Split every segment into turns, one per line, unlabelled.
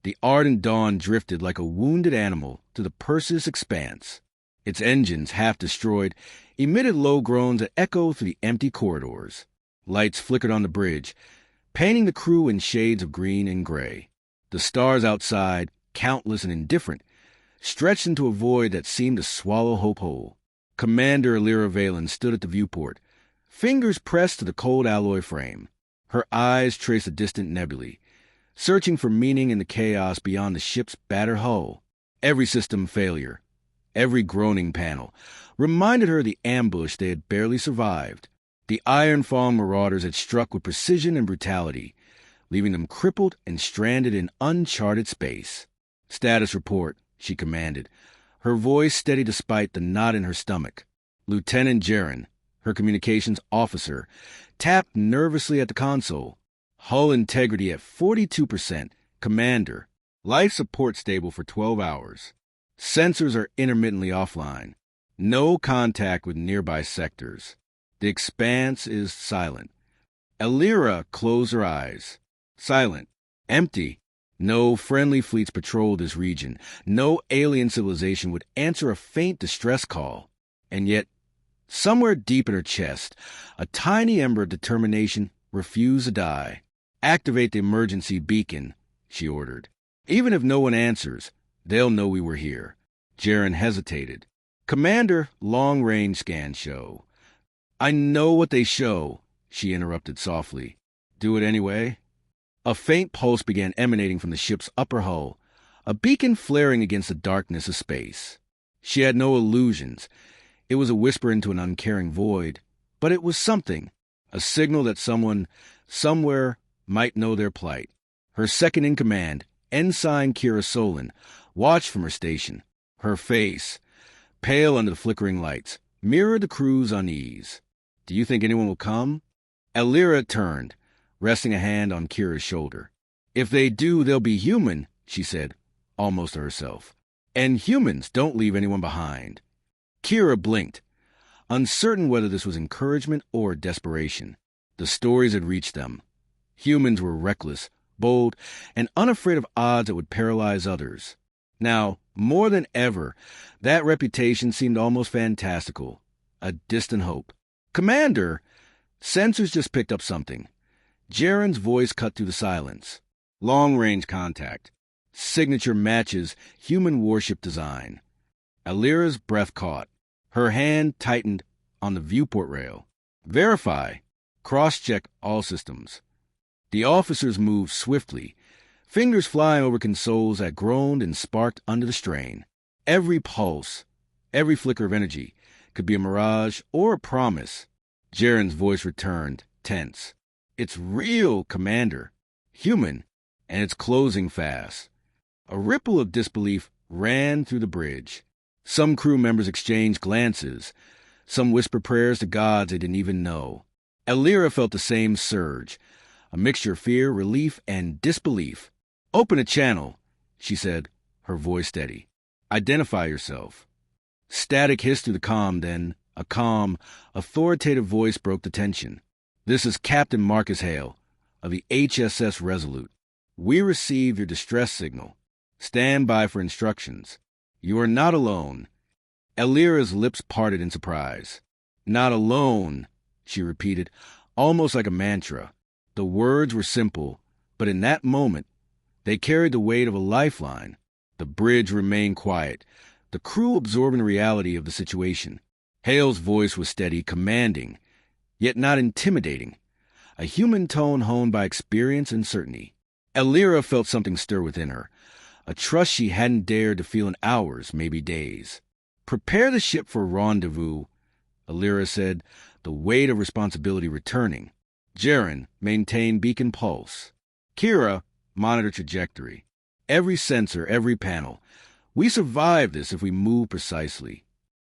The ardent dawn drifted like a wounded animal to the Perseus expanse. Its engines, half destroyed, emitted low groans that echoed through the empty corridors. Lights flickered on the bridge, painting the crew in shades of green and gray. The stars outside, countless and indifferent, stretched into a void that seemed to swallow hope whole. Commander Alira Valen stood at the viewport, fingers pressed to the cold alloy frame. Her eyes traced the distant nebulae, searching for meaning in the chaos beyond the ship's battered hull. Every system failure, every groaning panel, reminded her of the ambush they had barely survived. The iron-fang marauders had struck with precision and brutality, leaving them crippled and stranded in uncharted space. "Status report," she commanded, her voice steady despite the knot in her stomach. Lieutenant Jaron, her communications officer, tapped nervously at the console. "Hull integrity at 42%. Commander, life support stable for 12 hours. Sensors are intermittently offline. No contact with nearby sectors. The expanse is silent." Alira closed her eyes. Silent. Empty. No friendly fleets patrol this region. No alien civilization would answer a faint distress call. And yet, somewhere deep in her chest, a tiny ember of determination refused to die. "Activate the emergency beacon," she ordered. "Even if no one answers, they'll know we were here." Jaron hesitated. "Commander, long-range scan show." "I know what they show," she interrupted softly. "Do it anyway?" A faint pulse began emanating from the ship's upper hull, a beacon flaring against the darkness of space. She had no illusions. It was a whisper into an uncaring void, but it was something, a signal that someone, somewhere, might know their plight. Her second-in-command, Ensign Kira Solon, watched from her station. Her face, pale under the flickering lights, mirrored the crew's unease. "Do you think anyone will come?" Alira turned, resting a hand on Kira's shoulder. "If they do, they'll be human," she said, almost to herself. "And humans don't leave anyone behind." Kira blinked, uncertain whether this was encouragement or desperation. The stories had reached them. Humans were reckless, bold, and unafraid of odds that would paralyze others. Now, more than ever, that reputation seemed almost fantastical, a distant hope. "Commander!" Sensors just picked up something. Jaron's voice cut through the silence. "Long-range contact. Signature matches human warship design." Alira's breath caught. Her hand tightened on the viewport rail. "Verify. Cross-check all systems." The officers moved swiftly, fingers flying over consoles that groaned and sparked under the strain. Every pulse, every flicker of energy, could be a mirage or a promise. Jaron's voice returned, tense. "It's real, Commander. Human, and it's closing fast." A ripple of disbelief ran through the bridge. Some crew members exchanged glances. Some whispered prayers to gods they didn't even know. Alira felt the same surge, a mixture of fear, relief, and disbelief. "Open a channel," she said, her voice steady. "Identify yourself." Static hissed through the comm, then a calm, authoritative voice broke the tension. "This is Captain Marcus Hale, of the HSS Resolute. We received your distress signal. Stand by for instructions. You are not alone." Alira's lips parted in surprise. "Not alone," she repeated, almost like a mantra. The words were simple, but in that moment, they carried the weight of a lifeline. The bridge remained quiet, the crew absorbing the reality of the situation. Hale's voice was steady, commanding, yet not intimidating, a human tone honed by experience and certainty. Alira felt something stir within her, a trust she hadn't dared to feel in hours, maybe days. "Prepare the ship for rendezvous," Alira said, the weight of responsibility returning. Jaron maintained beacon pulse. Kira monitored trajectory. Every sensor, every panel. We survive this if we move precisely.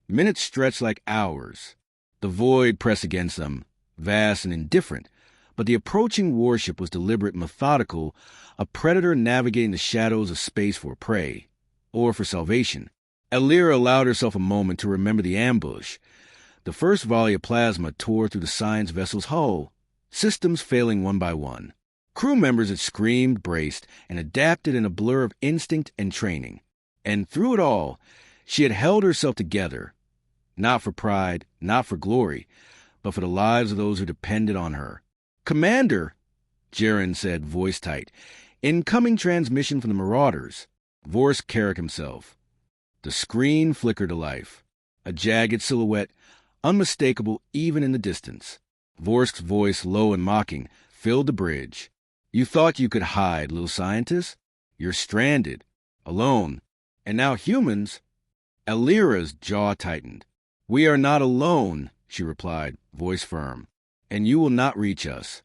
Minutes stretched like hours. The void pressed against them, vast and indifferent, but the approaching warship was deliberate and methodical, a predator navigating the shadows of space for prey, or for salvation. Alira allowed herself a moment to remember the ambush. The first volley of plasma tore through the science vessel's hull, systems failing one by one. Crew members had screamed, braced, and adapted in a blur of instinct and training. And through it all, she had held herself together, not for pride, not for glory, but for the lives of those who depended on her. "Commander," Jaren said, voice tight. "Incoming transmission from the Marauders." Vorsk Carrick himself. The screen flickered to life. A jagged silhouette, unmistakable even in the distance. Vorsk's voice, low and mocking, filled the bridge. "You thought you could hide, little scientist? You're stranded, alone. And now humans—" Elira's jaw tightened. "We are not alone," she replied, voice firm. "And you will not reach us."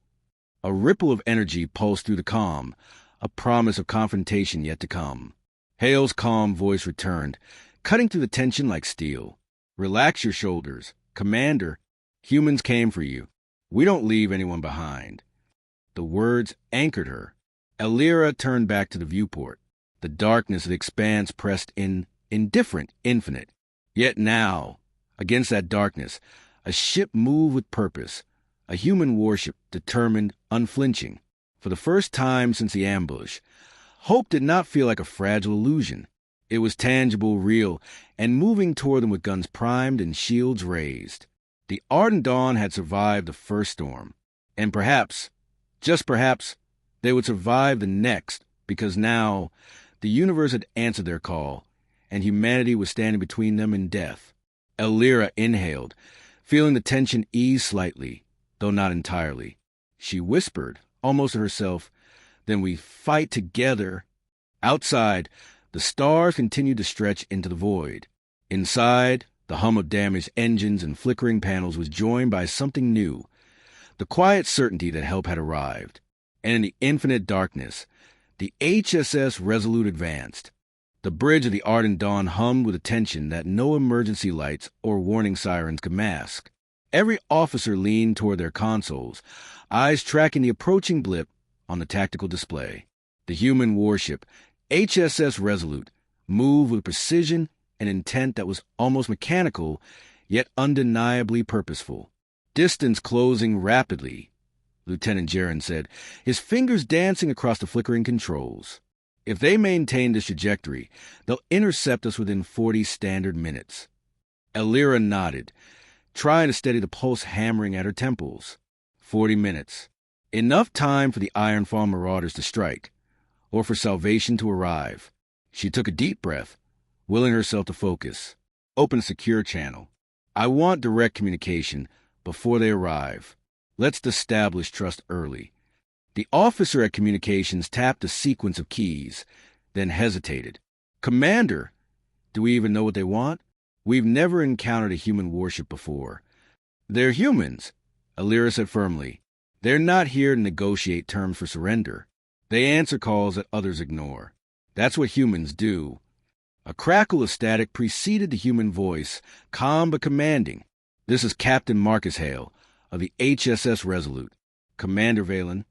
A ripple of energy pulsed through the calm, a promise of confrontation yet to come. Hale's calm voice returned, cutting through the tension like steel. "Relax your shoulders. Commander, humans came for you. We don't leave anyone behind." The words anchored her. Elira turned back to the viewport. The darkness of the expanse pressed in, indifferent, infinite. Yet now, against that darkness, a ship moved with purpose, a human warship, determined, unflinching. For the first time since the ambush, hope did not feel like a fragile illusion. It was tangible, real, and moving toward them with guns primed and shields raised. The Ardent Dawn had survived the first storm, and perhaps, just perhaps, they would survive the next, because now the universe had answered their call, and humanity was standing between them and death. Elira inhaled, feeling the tension ease slightly, though not entirely. She whispered, almost to herself, "Then we fight together." Outside, the stars continued to stretch into the void. Inside, the hum of damaged engines and flickering panels was joined by something new, the quiet certainty that help had arrived. And in the infinite darkness, the HSS Resolute advanced. The bridge of the Ardent Dawn hummed with a tension that no emergency lights or warning sirens could mask. Every officer leaned toward their consoles, eyes tracking the approaching blip on the tactical display. The human warship, HSS Resolute, moved with precision and intent that was almost mechanical, yet undeniably purposeful. "Distance closing rapidly," Lieutenant Jaren said, his fingers dancing across the flickering controls. "If they maintain this trajectory, they'll intercept us within 40 standard minutes." Elira nodded, trying to steady the pulse hammering at her temples. 40 minutes. Enough time for the Ironfall Marauders to strike, or for salvation to arrive. She took a deep breath, willing herself to focus. "Open a secure channel. I want direct communication before they arrive. Let's establish trust early." The officer at communications tapped a sequence of keys, then hesitated. "Commander, do we even know what they want? We've never encountered a human warship before." "They're humans," Elira said firmly. "They're not here to negotiate terms for surrender. They answer calls that others ignore. That's what humans do." A crackle of static preceded the human voice, calm but commanding. "This is Captain Marcus Hale, of the HSS Resolute. Commander Valen."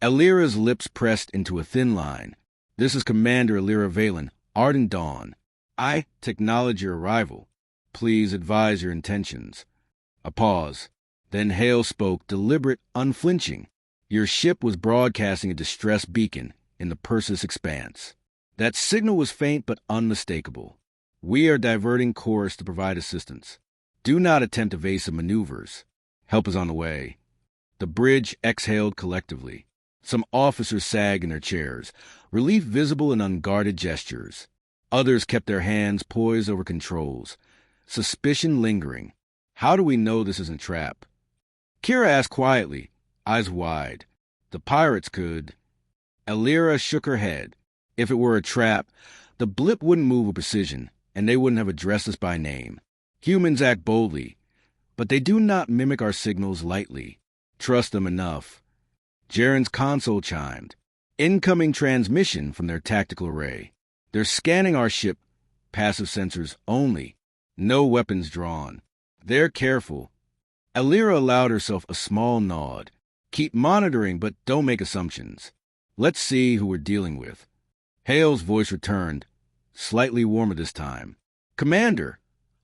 Elira's lips pressed into a thin line. "This is Commander Elira Valen, Ardent Dawn. I acknowledge your arrival. Please advise your intentions." A pause. Then Hale spoke, deliberate, unflinching. "Your ship was broadcasting a distress beacon in the Persis expanse. That signal was faint but unmistakable. We are diverting course to provide assistance. Do not attempt evasive maneuvers. Help is on the way." The bridge exhaled collectively. Some officers sagged in their chairs, relief visible in unguarded gestures. Others kept their hands poised over controls, suspicion lingering. "How do we know this isn't a trap?" Kira asked quietly, eyes wide. "The pirates could." Elira shook her head. "If it were a trap, the blip wouldn't move with precision, and they wouldn't have addressed us by name. Humans act boldly, but they do not mimic our signals lightly. Trust them enough." Jaren's console chimed. "Incoming transmission from their tactical array. They're scanning our ship, passive sensors only. No weapons drawn. They're careful." Elira allowed herself a small nod. "Keep monitoring, but don't make assumptions. Let's see who we're dealing with." Hale's voice returned, slightly warmer this time. "Commander,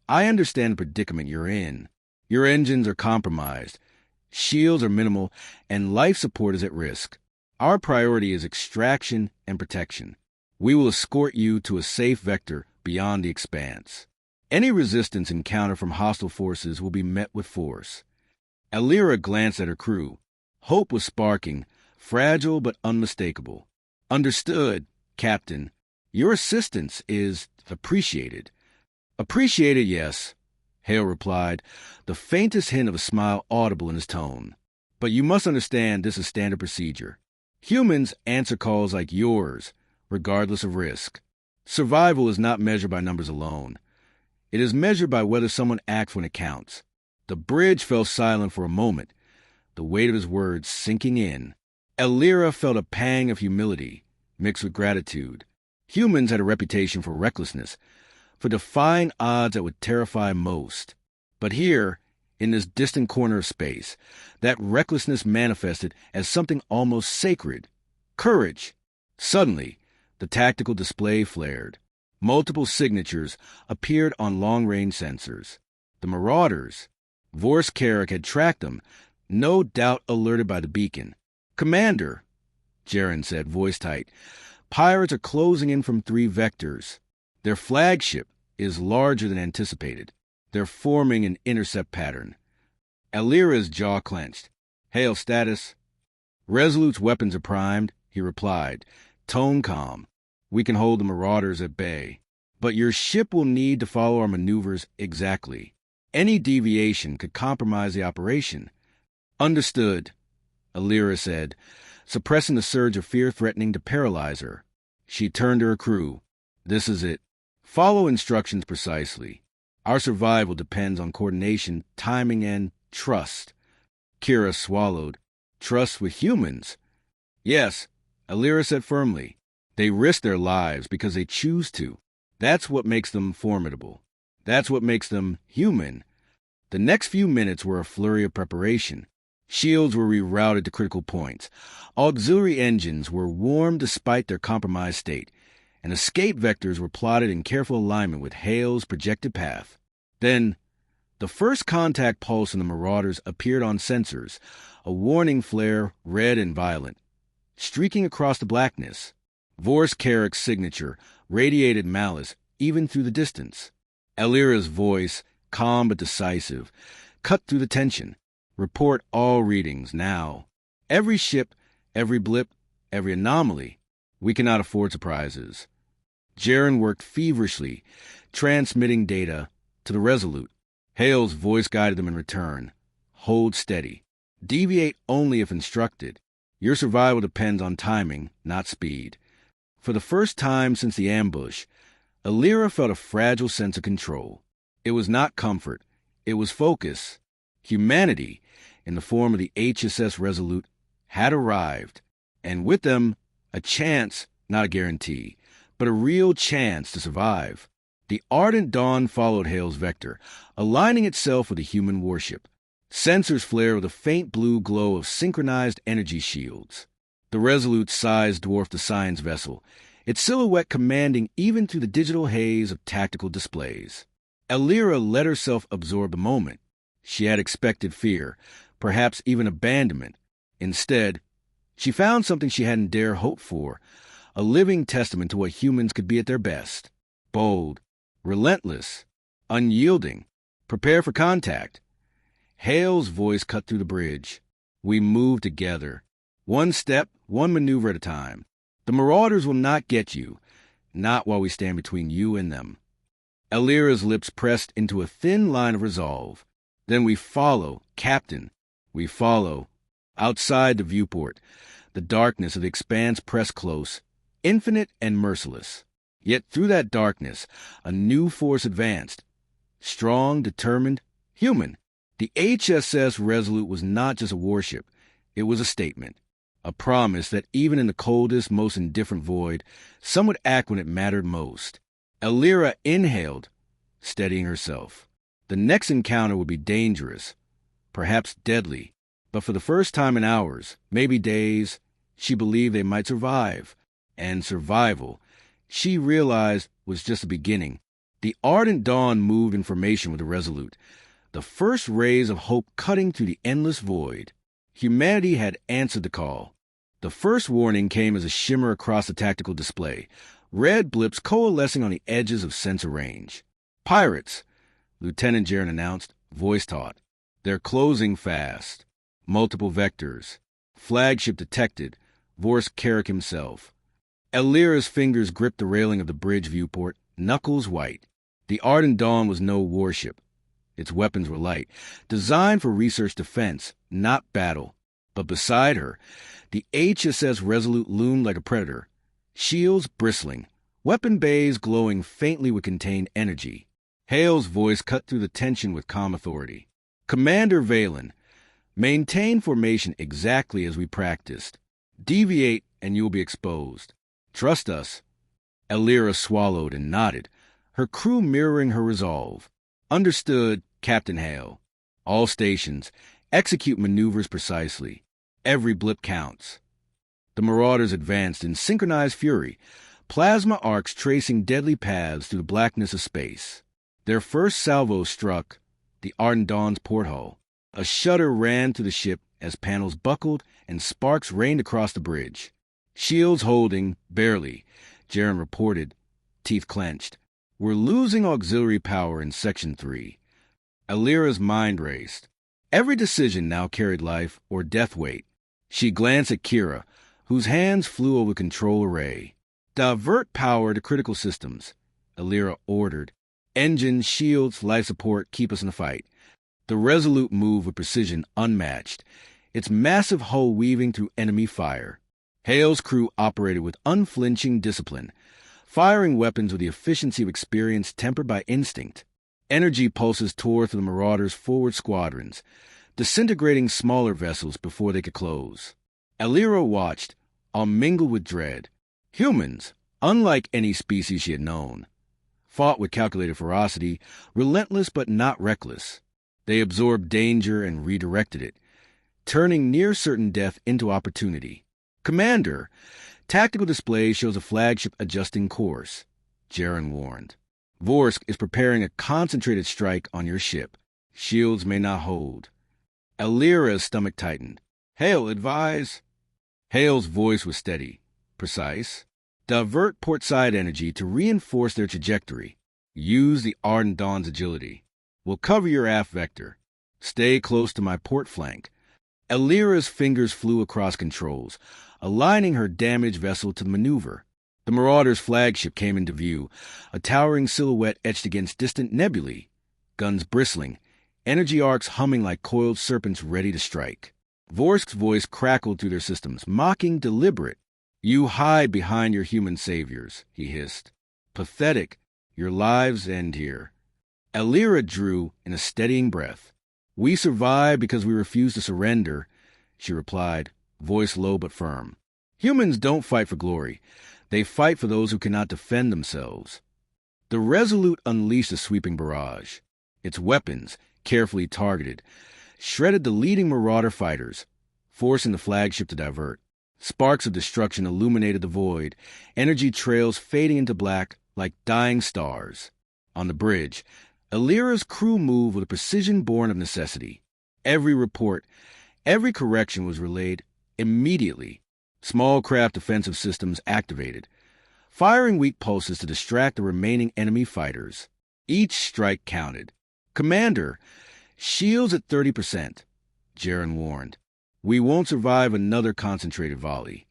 I understand the predicament you're in. Your engines are compromised, shields are minimal, and life support is at risk. Our priority is extraction and protection. We will escort you to a safe vector beyond the expanse. Any resistance encountered from hostile forces will be met with force. Alira glanced at her crew. Hope was sparking, fragile but unmistakable. Understood, Captain. Your assistance is appreciated. Appreciated, yes, Hale replied, the faintest hint of a smile audible in his tone. But you must understand this is standard procedure. Humans answer calls like yours, regardless of risk. Survival is not measured by numbers alone. It is measured by whether someone acts when it counts. The bridge fell silent for a moment, the weight of his words sinking in. Alira felt a pang of humility, mixed with gratitude. Humans had a reputation for recklessness, for defying odds that would terrify most. But here, in this distant corner of space, that recklessness manifested as something almost sacred. Courage. Suddenly, the tactical display flared. Multiple signatures appeared on long-range sensors. The Marauders. Vorskeric had tracked them, no doubt alerted by the beacon. Commander, Jaren said, voice tight, pirates are closing in from 3 vectors. Their flagship is larger than anticipated. They're forming an intercept pattern. Alira's jaw clenched. Hail status. Resolute's weapons are primed, he replied, tone calm. We can hold the Marauders at bay. But your ship will need to follow our maneuvers exactly. Any deviation could compromise the operation. Understood, Alira said, suppressing the surge of fear threatening to paralyze her. She turned to her crew. This is it. Follow instructions precisely. Our survival depends on coordination, timing, and trust. Kira swallowed. Trust with humans? Yes, Alira said firmly. They risk their lives because they choose to. That's what makes them formidable. That's what makes them human. The next few minutes were a flurry of preparation. Shields were rerouted to critical points. Auxiliary engines were warmed despite their compromised state, and escape vectors were plotted in careful alignment with Hale's projected path. Then, the first contact pulse in the Marauders appeared on sensors, a warning flare, red and violent. Streaking across the blackness, Vorskeric's signature radiated malice even through the distance. Alira's voice, calm but decisive, cut through the tension. Report all readings now. Every ship, every blip, every anomaly. We cannot afford surprises. Jaren worked feverishly, transmitting data to the Resolute. Hale's voice guided them in return. Hold steady. Deviate only if instructed. Your survival depends on timing, not speed. For the first time since the ambush, Alira felt a fragile sense of control. It was not comfort. It was focus. Humanity, in the form of the HSS Resolute, had arrived, and with them, a chance, not a guarantee, but a real chance to survive. The ardent dawn followed Hale's vector, aligning itself with a human warship. Sensors flared with a faint blue glow of synchronized energy shields. The Resolute's size dwarfed the science vessel, its silhouette commanding even through the digital haze of tactical displays. Alira let herself absorb the moment. She had expected fear, perhaps even abandonment. Instead, she found something she hadn't dared hope for, a living testament to what humans could be at their best. Bold, relentless, unyielding, prepare for contact. Hale's voice cut through the bridge. We move together. One step, one maneuver at a time. The Marauders will not get you, not while we stand between you and them. Alira's lips pressed into a thin line of resolve. Then we follow, Captain. We follow. Outside the viewport, the darkness of the expanse pressed close, infinite and merciless. Yet through that darkness, a new force advanced. Strong, determined, human. The HSS Resolute was not just a warship. It was a statement. A promise that even in the coldest, most indifferent void, some would act when it mattered most. Alira inhaled, steadying herself. The next encounter would be dangerous, perhaps deadly, but for the first time in hours, maybe days, she believed they might survive. And survival, she realized, was just the beginning. The ardent dawn moved in formation with the Resolute, the first rays of hope cutting through the endless void. Humanity had answered the call. The first warning came as a shimmer across the tactical display, red blips coalescing on the edges of sensor range. "Pirates," Lieutenant Jaren announced, voice taut. "They're closing fast. Multiple vectors. Flagship detected. Vorsk Carrick himself." Elira's fingers gripped the railing of the bridge viewport, knuckles white. The Ardent Dawn was no warship. Its weapons were light, designed for research defense, not battle. But beside her, the HSS Resolute loomed like a predator, shields bristling, weapon bays glowing faintly with contained energy. Hale's voice cut through the tension with calm authority. "Commander Valen, maintain formation exactly as we practiced. Deviate and you'll be exposed. Trust us." Elira swallowed and nodded, her crew mirroring her resolve. "Understood, Captain Hale. All stations, execute maneuvers precisely. Every blip counts." The Marauders advanced in synchronized fury, plasma arcs tracing deadly paths through the blackness of space. Their first salvo struck the Ardent Dawn's porthole. A shudder ran through the ship as panels buckled and sparks rained across the bridge. "Shields holding, barely," Jaren reported, teeth clenched. "We're losing auxiliary power in Section 3. Elira's mind raced. Every decision now carried life or death weight. She glanced at Kira, whose hands flew over the control array. "Divert power to critical systems," Elira ordered. "Engines, shields, life support, keep us in the fight." The Resolute moved with precision unmatched, its massive hull weaving through enemy fire. Hale's crew operated with unflinching discipline, firing weapons with the efficiency of experience tempered by instinct. Energy pulses tore through the Marauders' forward squadrons, disintegrating smaller vessels before they could close. Elira watched, all mingled with dread. Humans, unlike any species she had known, fought with calculated ferocity, relentless but not reckless. They absorbed danger and redirected it, turning near-certain death into opportunity. "Commander, tactical display shows a flagship adjusting course," Jaren warned. "Vorsk is preparing a concentrated strike on your ship. Shields may not hold." Elira's stomach tightened. "Hale, advise." Hale's voice was steady, precise. "Divert portside energy to reinforce their trajectory. Use the Ardent Dawn's agility. We'll cover your aft vector. Stay close to my port flank." Elira's fingers flew across controls, aligning her damaged vessel to the maneuver. The Marauder's flagship came into view, a towering silhouette etched against distant nebulae, guns bristling, energy arcs humming like coiled serpents ready to strike. Vorsk's voice crackled through their systems, mocking deliberate. "You hide behind your human saviors," he hissed. "Pathetic. Your lives end here." Elira drew in a steadying breath. "We survive because we refuse to surrender," she replied, voice low but firm. "Humans don't fight for glory. They fight for those who cannot defend themselves." The Resolute unleashed a sweeping barrage. Its weapons, carefully targeted, shredded the leading Marauder fighters, forcing the flagship to divert. Sparks of destruction illuminated the void, energy trails fading into black like dying stars. On the bridge, Elira's crew moved with a precision born of necessity. Every report, every correction was relayed immediately. Small craft defensive systems activated, firing weak pulses to distract the remaining enemy fighters. Each strike counted. "Commander, shields at 30%, Jaren warned. "We won't survive another concentrated volley."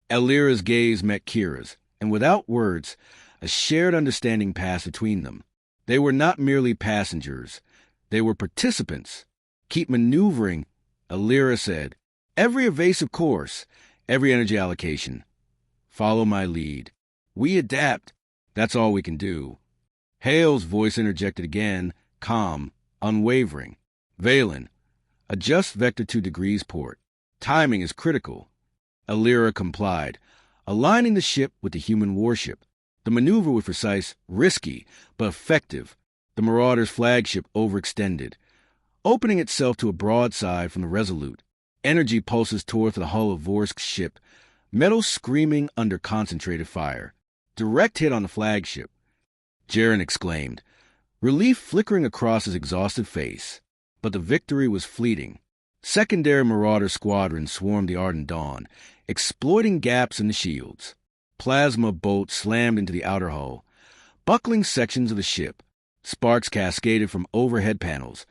Elira's gaze met Kira's, and without words, a shared understanding passed between them. They were not merely passengers. They were participants. "Keep maneuvering," Elira said. "Every evasive course, every energy allocation. Follow my lead. We adapt. That's all we can do." Hale's voice interjected again, calm, unwavering. "Valen, adjust vector 2 degrees port. Timing is critical." Elira complied, aligning the ship with the human warship. The maneuver was precise, risky, but effective. The Marauder's flagship overextended, opening itself to a broadside from the Resolute. Energy pulses tore through the hull of Vorsk's ship, metal screaming under concentrated fire. Direct hit on the flagship. Jaren exclaimed, relief flickering across his exhausted face. But the victory was fleeting. Secondary Marauder squadrons swarmed the Ardent Dawn, exploiting gaps in the shields. Plasma bolts slammed into the outer hull, buckling sections of the ship. Sparks cascaded from overhead panels,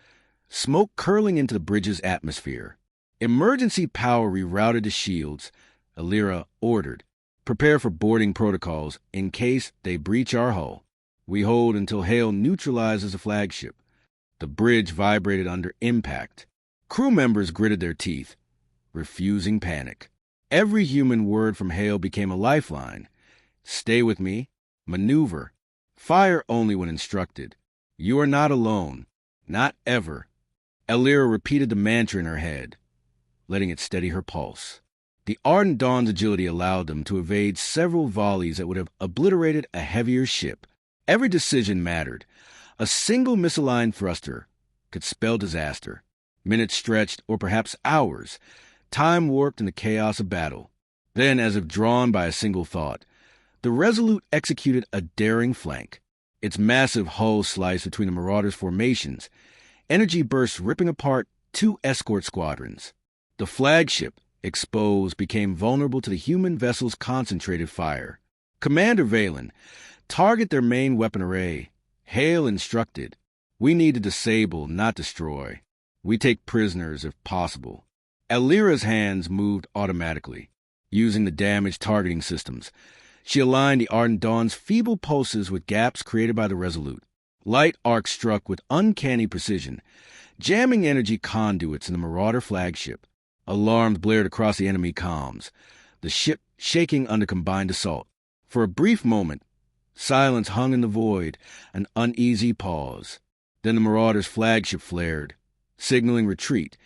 smoke curling into the bridge's atmosphere. Emergency power rerouted the shields. Alira ordered, "Prepare for boarding protocols in case they breach our hull. We hold until hail neutralizes the flagship." The bridge vibrated under impact. Crew members gritted their teeth, refusing panic. Every human word from Hale became a lifeline. "Stay with me. Maneuver. Fire only when instructed. You are not alone. Not ever." Alira repeated the mantra in her head, letting it steady her pulse. The Ardent Dawn's agility allowed them to evade several volleys that would have obliterated a heavier ship. Every decision mattered. A single misaligned thruster could spell disaster. Minutes stretched, or perhaps hours. Time warped in the chaos of battle. Then, as if drawn by a single thought, the Resolute executed a daring flank. Its massive hull sliced between the Marauders' formations, energy bursts ripping apart 2 escort squadrons. The flagship, exposed, became vulnerable to the human vessel's concentrated fire. "Commander Valen, target their main weapon array." Hale instructed, "We need to disable, not destroy. We take prisoners if possible." Alira's hands moved automatically, using the damaged targeting systems. She aligned the Ardent Dawn's feeble pulses with gaps created by the Resolute. Light arcs struck with uncanny precision, jamming energy conduits in the Marauder flagship. Alarms blared across the enemy comms, the ship shaking under combined assault. For a brief moment, silence hung in the void, an uneasy pause. Then the Marauder's flagship flared, signaling retreat,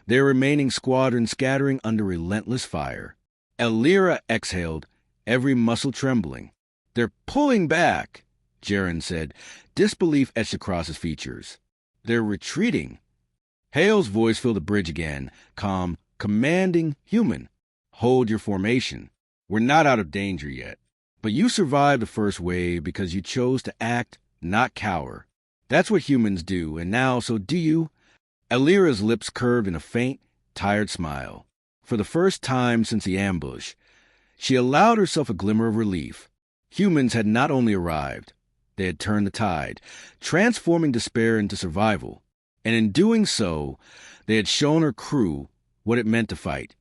their remaining squadron scattering under relentless fire. Alira exhaled, every muscle trembling. "They're pulling back," Jaren said, disbelief etched across his features. "They're retreating." Hale's voice filled the bridge again, calm, commanding, human. "Hold your formation. We're not out of danger yet. But you survived the first wave because you chose to act, not cower. That's what humans do, and now so do you." Alira's lips curved in a faint, tired smile. For the first time since the ambush, she allowed herself a glimmer of relief. Humans had not only arrived, they had turned the tide, transforming despair into survival. And in doing so, they had shown her crew what it meant to fight,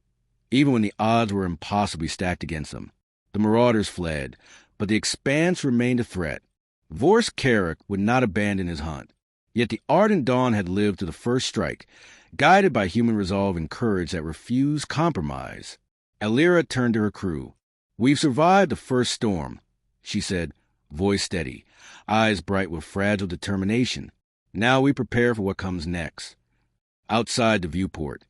even when the odds were impossibly stacked against them. The Marauders fled, but the Expanse remained a threat. Vorst Carrick would not abandon his hunt. Yet the Ardent Dawn had lived to the first strike, guided by human resolve and courage that refused compromise. Alira turned to her crew. "We've survived the first storm," she said, voice steady, eyes bright with fragile determination. "Now we prepare for what comes next." Outside the viewport,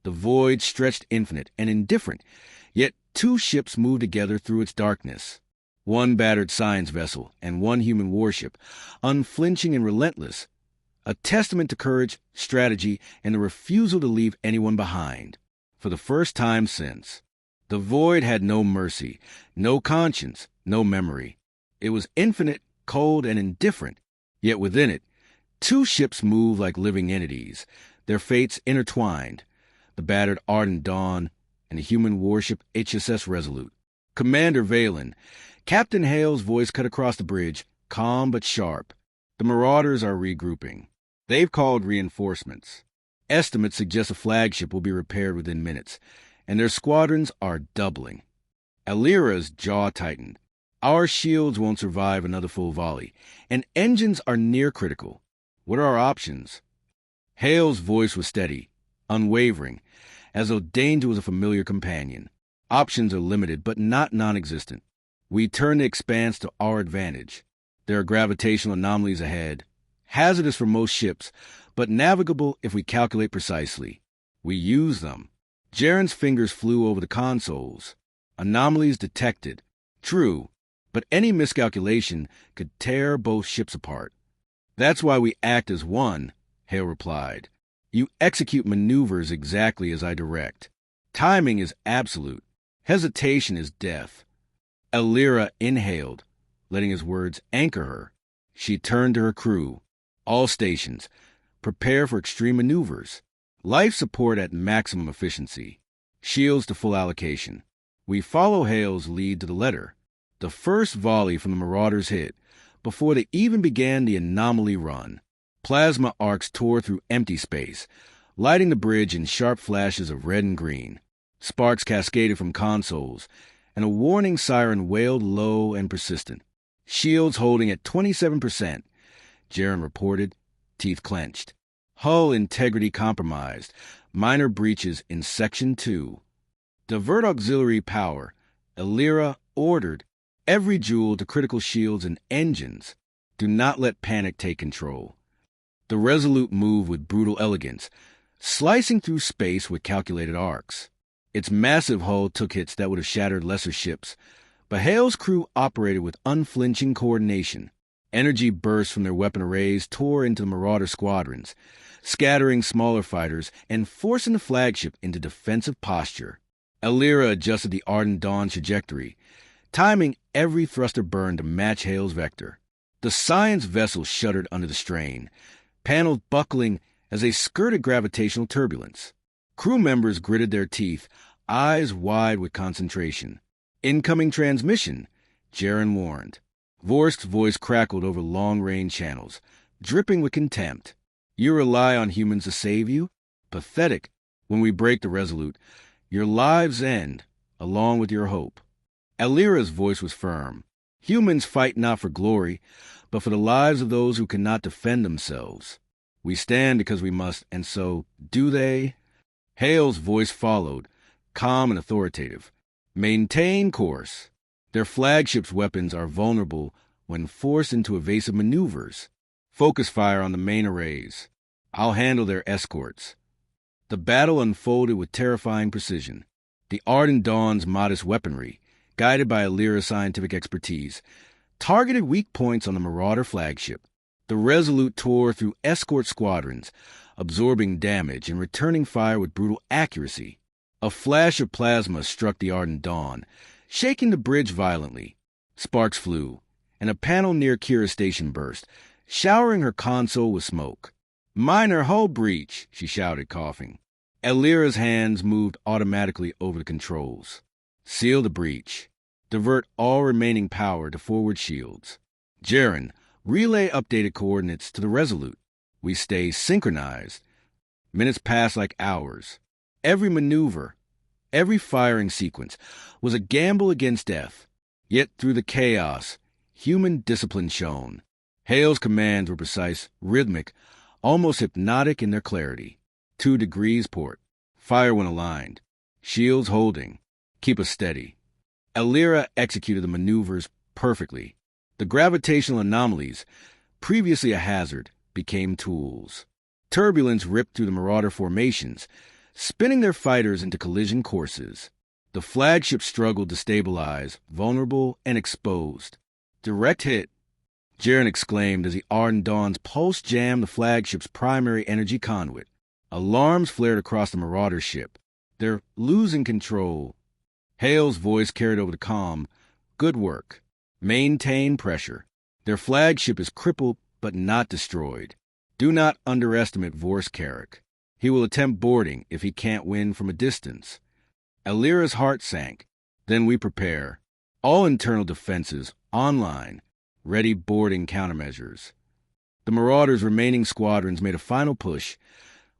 the void stretched infinite and indifferent, yet 2 ships moved together through its darkness. One battered science vessel and one human warship, unflinching and relentless, a testament to courage, strategy, and the refusal to leave anyone behind. For the first time since, the void had no mercy, no conscience, no memory. It was infinite, cold, and indifferent, yet within it, 2 ships moved like living entities, their fates intertwined, the battered Ardent Dawn and the human warship HSS Resolute. "Commander Valen," Captain Hale's voice cut across the bridge, calm but sharp. "The Marauders are regrouping. They've called reinforcements. Estimates suggest a flagship will be repaired within minutes, and their squadrons are doubling." Alira's jaw tightened. "Our shields won't survive another full volley, and engines are near critical. What are our options?" Hale's voice was steady, unwavering, as though danger was a familiar companion. "Options are limited, but not non-existent. We turn the Expanse to our advantage. There are gravitational anomalies ahead, hazardous for most ships, but navigable if we calculate precisely. We use them." Jaren's fingers flew over the consoles. Anomalies detected. True, but any miscalculation could tear both ships apart. "That's why we act as one," Hale replied. "You execute maneuvers exactly as I direct. Timing is absolute. Hesitation is death." Alira inhaled, letting his words anchor her. She turned to her crew. "All stations, prepare for extreme maneuvers. Life support at maximum efficiency. Shields to full allocation. We follow Hale's lead to the letter. The first volley from the Marauders hit before they even began the anomaly run. Plasma arcs tore through empty space, lighting the bridge in sharp flashes of red and green. Sparks cascaded from consoles, and a warning siren wailed low and persistent. Shields holding at 27%, Jaren reported, teeth clenched. Hull integrity compromised. Minor breaches in Section 2. Divert auxiliary power. Illyra ordered every joule to critical shields and engines. Do not let panic take control. The Resolute moved with brutal elegance, slicing through space with calculated arcs. Its massive hull took hits that would have shattered lesser ships, but Hale's crew operated with unflinching coordination. Energy bursts from their weapon arrays tore into the Marauder squadrons, scattering smaller fighters and forcing the flagship into defensive posture. Illyra adjusted the Ardent Dawn's trajectory, timing every thruster burn to match Hale's vector. The Science vessel shuddered under the strain, panels buckling as they skirted gravitational turbulence. Crew members gritted their teeth, eyes wide with concentration. Incoming transmission, Jaren warned. Vorsk's voice crackled over long-range channels, dripping with contempt. You rely on humans to save you? Pathetic. When we break the Resolute, your lives end, along with your hope. Illyra's voice was firm. Humans fight not for glory, but for the lives of those who cannot defend themselves. We stand because we must, and so, do they? Hale's voice followed, calm and authoritative. Maintain course. Their flagship's weapons are vulnerable when forced into evasive maneuvers. Focus fire on the main arrays. I'll handle their escorts. The battle unfolded with terrifying precision. The Ardent Dawn's modest weaponry, guided by Illyra's scientific expertise, targeted weak points on the Marauder flagship. The Resolute tore through escort squadrons, absorbing damage and returning fire with brutal accuracy. A flash of plasma struck the Ardent Dawn, shaking the bridge violently. Sparks flew, and a panel near Kira's station burst, showering her console with smoke. Minor hull breach, she shouted, coughing. Illyra's hands moved automatically over the controls. Seal the breach. Divert all remaining power to forward shields. Jaren, relay updated coordinates to the Resolute. We stay synchronized. Minutes pass like hours. Every maneuver, every firing sequence was a gamble against death. Yet through the chaos, human discipline shone. Hale's commands were precise, rhythmic, almost hypnotic in their clarity. 2 degrees port. Fire when aligned. Shields holding. Keep us steady. Illyra executed the maneuvers perfectly. The gravitational anomalies, previously a hazard, became tools. Turbulence ripped through the Marauder formations, spinning their fighters into collision courses. The flagship struggled to stabilize, vulnerable and exposed. Direct hit, Jaren exclaimed as the Ardent Dawn's pulse jammed the flagship's primary energy conduit. Alarms flared across the Marauder ship. They're losing control. Hale's voice carried over the comm. Good work. Maintain pressure. Their flagship is crippled but not destroyed. Do not underestimate Vorsk. He will attempt boarding if he can't win from a distance. Illyra's heart sank. Then we prepare. All internal defenses online. Ready boarding countermeasures. The Marauders' remaining squadrons made a final push,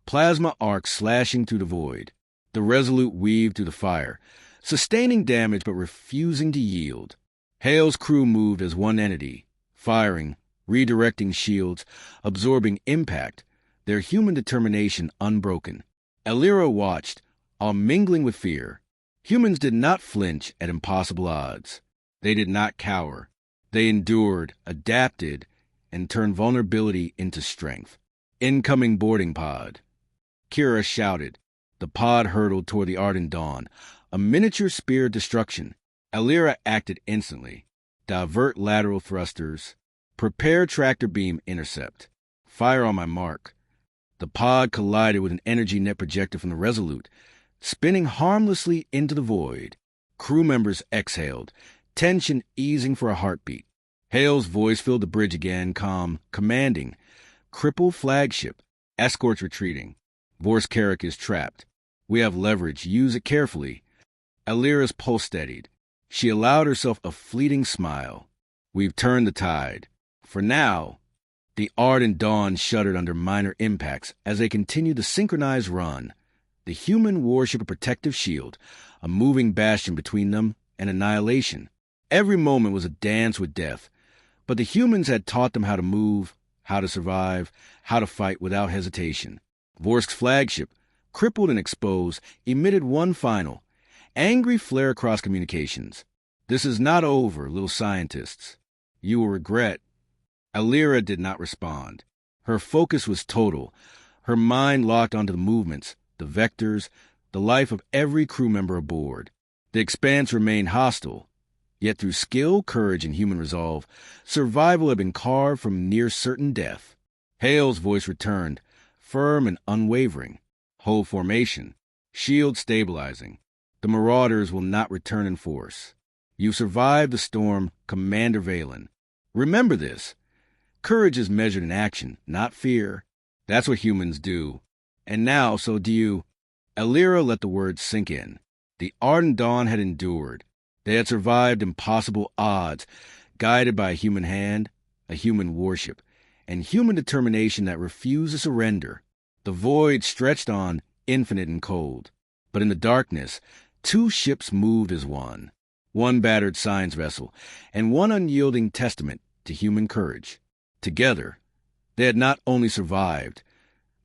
plasma arcs slashing through the void. The Resolute weaved through the fire, sustaining damage but refusing to yield. Hale's crew moved as one entity, firing, redirecting shields, absorbing impact, their human determination unbroken. Illyra watched, all mingling with fear. Humans did not flinch at impossible odds. They did not cower. They endured, adapted, and turned vulnerability into strength. Incoming boarding pod. Kira shouted. The pod hurtled toward the Ardent Dawn, a miniature spear of destruction. Illyra acted instantly. Divert lateral thrusters. Prepare tractor beam intercept. Fire on my mark. The pod collided with an energy net projector from the Resolute, spinning harmlessly into the void. Crew members exhaled, tension easing for a heartbeat. Hale's voice filled the bridge again, calm, commanding. Cripple flagship. Escorts retreating. Vorskeric is trapped. We have leverage. Use it carefully. Alira's pulse steadied. She allowed herself a fleeting smile. We've turned the tide. For now, the ardent dawn shuddered under minor impacts as they continued the synchronized run. The human warship a protective shield, a moving bastion between them and annihilation. Every moment was a dance with death, but the humans had taught them how to move, how to survive, how to fight without hesitation. Vorsk's flagship, crippled and exposed, emitted one final, angry flare across communications. This is not over, little scientists. You will regret. Alira did not respond. Her focus was total. Her mind locked onto the movements, the vectors, the life of every crew member aboard. The expanse remained hostile, yet through skill, courage, and human resolve, survival had been carved from near certain death. Hale's voice returned, firm and unwavering. Hull formation. Shield stabilizing. The Marauders will not return in force. You survived the storm, Commander Valen. Remember this. Courage is measured in action, not fear. That's what humans do. And now, so do you. Alira let the words sink in. The ardent dawn had endured. They had survived impossible odds, guided by a human hand, a human warship, and human determination that refused to surrender. The void stretched on, infinite and cold. But in the darkness, two ships moved as one. One battered science vessel, and one unyielding testament to human courage. Together, they had not only survived,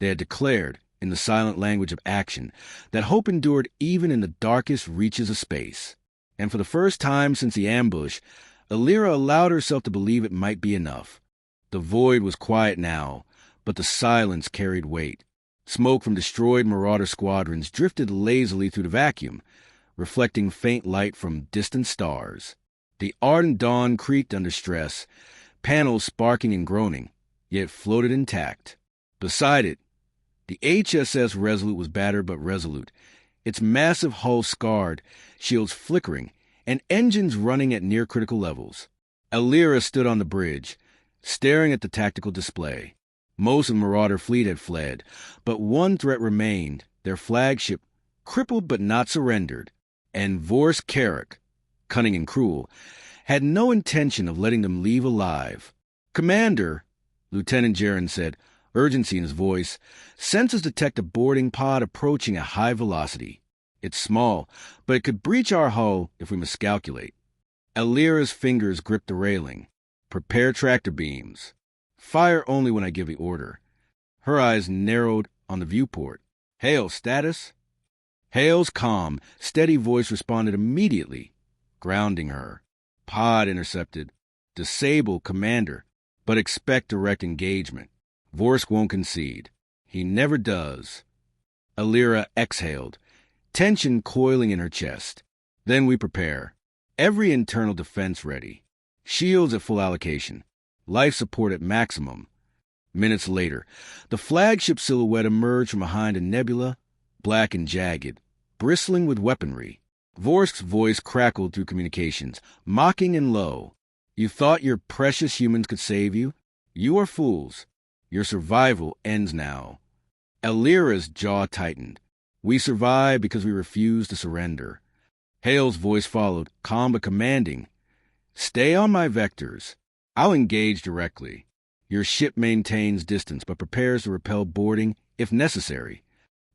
they had declared, in the silent language of action, that hope endured even in the darkest reaches of space. And for the first time since the ambush, Alira allowed herself to believe it might be enough. The void was quiet now, but the silence carried weight. Smoke from destroyed Marauder squadrons drifted lazily through the vacuum, reflecting faint light from distant stars. The ardent dawn creaked under stress, panels sparking and groaning, yet floated intact. Beside it, the HSS Resolute was battered but resolute, its massive hull scarred, shields flickering, and engines running at near-critical levels. Alira stood on the bridge, staring at the tactical display. Most of the Marauder fleet had fled, but one threat remained, their flagship, crippled but not surrendered. And Vorskeric, cunning and cruel, had no intention of letting them leave alive. "Commander," Lieutenant Jaren said, urgency in his voice, "sensors detect a boarding pod approaching at high velocity. It's small, but it could breach our hull if we miscalculate." Alira's fingers gripped the railing. "Prepare tractor beams. Fire only when I give the order." Her eyes narrowed on the viewport. "Hale, status?" Hale's calm, steady voice responded immediately, grounding her. "Pod intercepted. Disable, Commander, but expect direct engagement. Vorsk won't concede. He never does." Alira exhaled, tension coiling in her chest. "Then we prepare. Every internal defense ready. Shields at full allocation. Life support at maximum." Minutes later, the flagship silhouette emerged from behind a nebula, black and jagged, bristling with weaponry. Vorsk's voice crackled through communications, mocking and low. "You thought your precious humans could save you? You are fools. Your survival ends now." Alira's jaw tightened. "We survive because we refuse to surrender." Hale's voice followed, calm but commanding. "Stay on my vectors. I'll engage directly. Your ship maintains distance but prepares to repel boarding if necessary."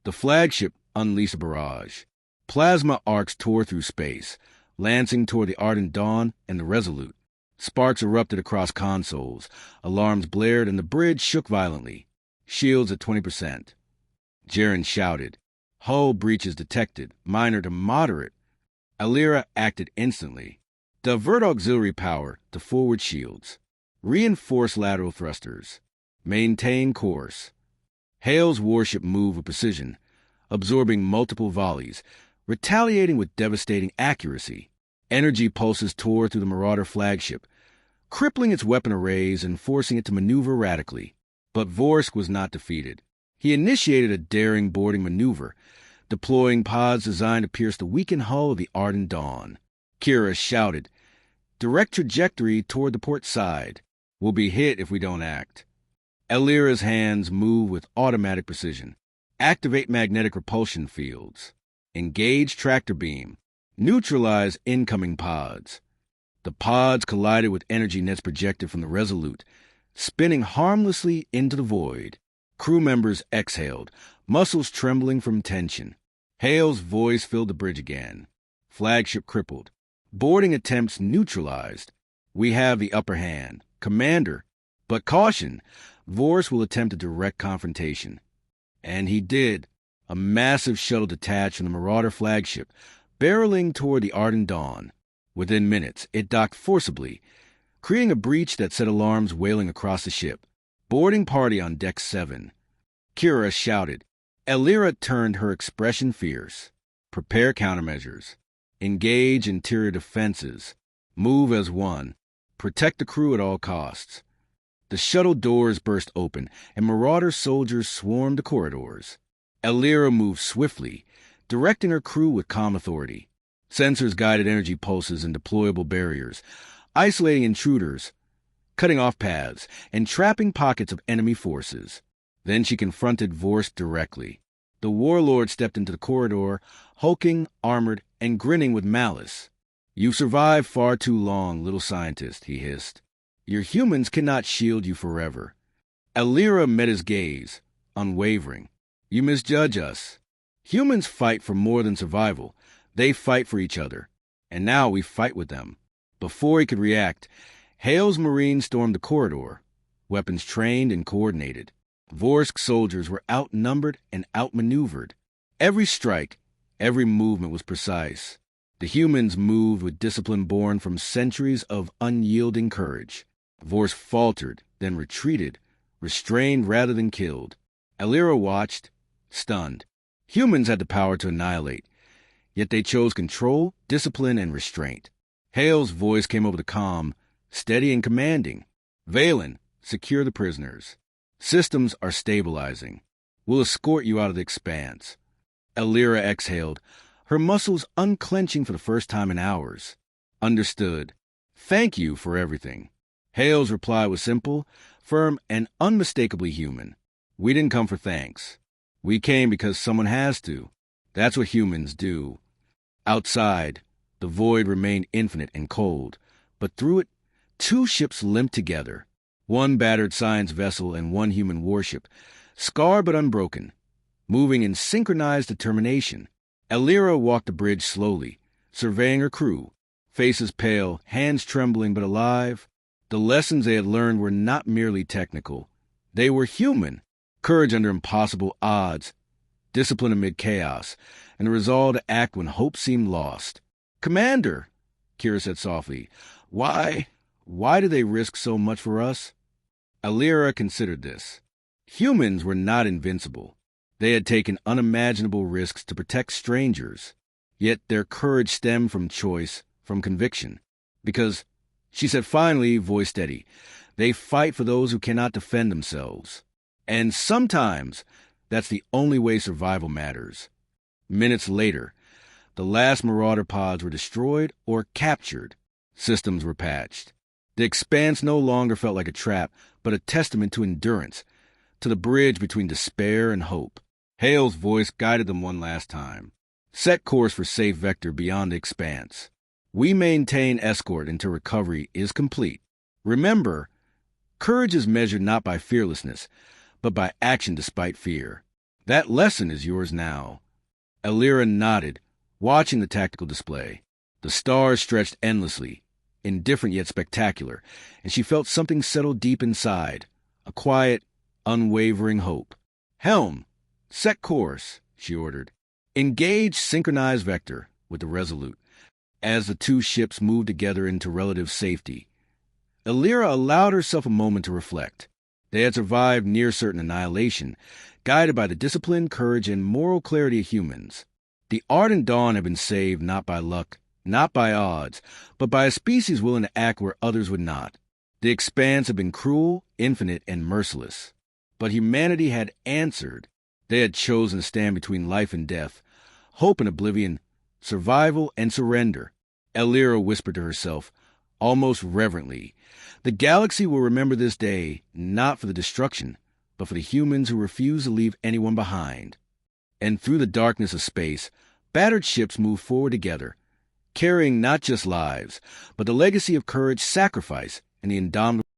The flagship unleashed a barrage. Plasma arcs tore through space, lancing toward the ardent dawn and the Resolute. Sparks erupted across consoles. Alarms blared and the bridge shook violently. Shields at 20%. Jaren shouted. "Hull breaches detected, minor to moderate." Alira acted instantly. "Divert auxiliary power to forward shields. Reinforce lateral thrusters. Maintain course." Hale's warship moved with precision, absorbing multiple volleys, retaliating with devastating accuracy. Energy pulses tore through the Marauder flagship, crippling its weapon arrays and forcing it to maneuver radically. But Vorsk was not defeated. He initiated a daring boarding maneuver, deploying pods designed to pierce the weakened hull of the ardent dawn. Kira shouted, "Direct trajectory toward the port side. We'll be hit if we don't act." Alira's hands moved with automatic precision. Activate magnetic repulsion fields. Engage tractor beam. Neutralize incoming pods. The pods collided with energy nets projected from the Resolute, spinning harmlessly into the void. Crew members exhaled, muscles trembling from tension. Hale's voice filled the bridge again. Flagship crippled. Boarding attempts neutralized. We have the upper hand. Commander. But caution, Vorse will attempt a direct confrontation. And he did. A massive shuttle detached from the Marauder flagship, barreling toward the Ardent Dawn. Within minutes, it docked forcibly, creating a breach that set alarms wailing across the ship. Boarding party on Deck 7. Kira shouted. Elira turned, her expression fierce. Prepare countermeasures. Engage interior defenses. Move as one. Protect the crew at all costs. The shuttle doors burst open, and Marauder soldiers swarmed the corridors. Elira moved swiftly, directing her crew with calm authority. Sensors guided energy pulses and deployable barriers, isolating intruders, cutting off paths, and trapping pockets of enemy forces. Then she confronted Vorse directly. The warlord stepped into the corridor, hulking, armored, and grinning with malice. "You've survived far too long, little scientist," he hissed. "Your humans cannot shield you forever." Elira met his gaze, unwavering. "You misjudge us. Humans fight for more than survival. They fight for each other. And now we fight with them." Before he could react, Hale's Marines stormed the corridor, weapons trained and coordinated. Vorsk soldiers were outnumbered and outmaneuvered. Every strike, every movement was precise. The humans moved with discipline born from centuries of unyielding courage. Vorsk faltered, then retreated, restrained rather than killed. Elira watched, stunned. Humans had the power to annihilate, yet they chose control, discipline, and restraint. Hale's voice came over the comm, steady and commanding. "Valen, secure the prisoners. Systems are stabilizing. We'll escort you out of the expanse." Elira exhaled, her muscles unclenching for the first time in hours. "Understood. Thank you for everything." Hale's reply was simple, firm, and unmistakably human. "We didn't come for thanks. We came because someone has to. That's what humans do." Outside, the void remained infinite and cold, but through it, two ships limped together. One battered science vessel and one human warship, scarred but unbroken, moving in synchronized determination. Elira walked the bridge slowly, surveying her crew, faces pale, hands trembling but alive. The lessons they had learned were not merely technical. They were human. Courage under impossible odds, discipline amid chaos, and the resolve to act when hope seemed lost. "Commander," Kira said softly, Why do they risk so much for us?" Elira considered this. Humans were not invincible. They had taken unimaginable risks to protect strangers. Yet their courage stemmed from choice, from conviction. Because, she said finally, voice steady, they fight for those who cannot defend themselves. And sometimes, that's the only way survival matters. Minutes later, the last Marauder pods were destroyed or captured. Systems were patched. The expanse no longer felt like a trap, but a testament to endurance, to the bridge between despair and hope. Hale's voice guided them one last time. "Set course for safe vector beyond the expanse. We maintain escort until recovery is complete. Remember, courage is measured not by fearlessness, but by action despite fear. That lesson is yours now." Elira nodded, watching the tactical display. The stars stretched endlessly, indifferent yet spectacular, and she felt something settle deep inside, a quiet, unwavering hope. "Helm, set course," she ordered. "Engage synchronized vector," with the Resolute, as the two ships moved together into relative safety. Elira allowed herself a moment to reflect. They had survived near certain annihilation, guided by the discipline, courage, and moral clarity of humans. The Ardent Dawn had been saved not by luck, not by odds, but by a species willing to act where others would not. The Expanse had been cruel, infinite, and merciless. But humanity had answered. They had chosen to stand between life and death, hope and oblivion, survival and surrender. Elira whispered to herself, almost reverently, "The galaxy will remember this day, not for the destruction, but for the humans who refuse to leave anyone behind." And through the darkness of space, battered ships move forward together, carrying not just lives, but the legacy of courage, sacrifice, and the indomitable